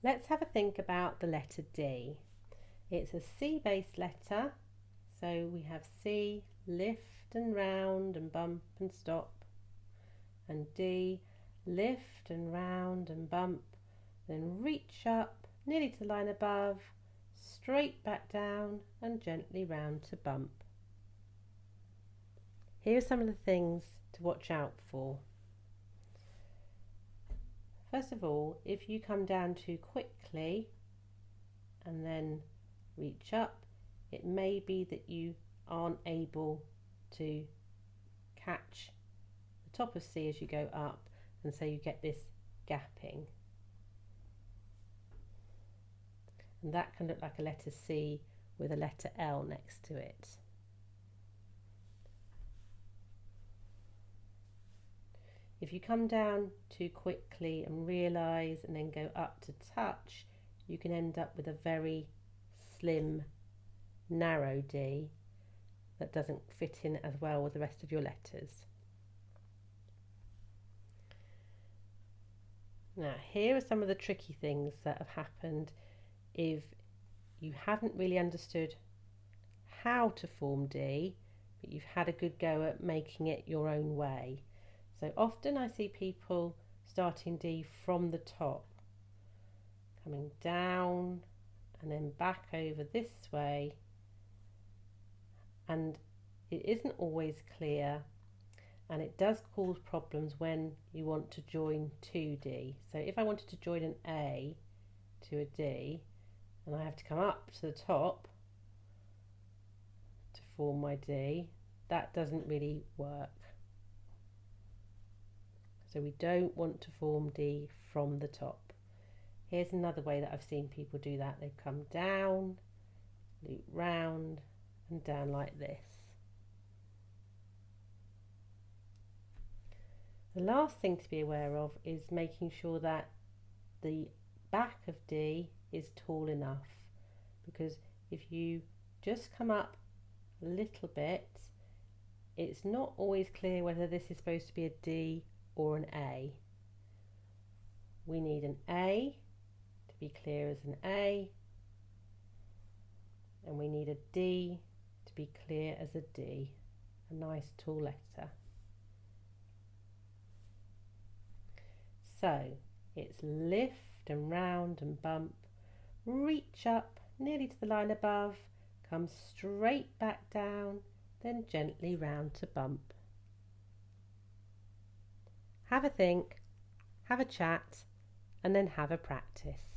Let's have a think about the letter D. It's a C-based letter, so we have C, lift and round and bump and stop, and D, lift and round and bump, then reach up nearly to the line above, straight back down and gently round to bump. Here are some of the things to watch out for. First of all, if you come down too quickly and then reach up, it may be that you aren't able to catch the top of C as you go up, and so you get this gapping. And that can look like a letter C with a letter L next to it. If you come down too quickly and realise and then go up to touch, you can end up with a very slim, narrow D that doesn't fit in as well with the rest of your letters. Now, here are some of the tricky things that have happened if you haven't really understood how to form D, but you've had a good go at making it your own way. So often I see people starting D from the top, coming down and then back over this way, and it isn't always clear, and it does cause problems when you want to join two D. So if I wanted to join an A to a D, and I have to come up to the top to form my D, that doesn't really work. So we don't want to form D from the top. Here's another way that I've seen people do that. They come down, loop round and down like this. The last thing to be aware of is making sure that the back of D is tall enough, because if you just come up a little bit, it's not always clear whether this is supposed to be a D or an A. We need an A to be clear as an A, and we need a D to be clear as a D, a nice tall letter. So it's lift and round and bump, reach up nearly to the line above, come straight back down, then gently round to bump. Have a think, have a chat, and then have a practice.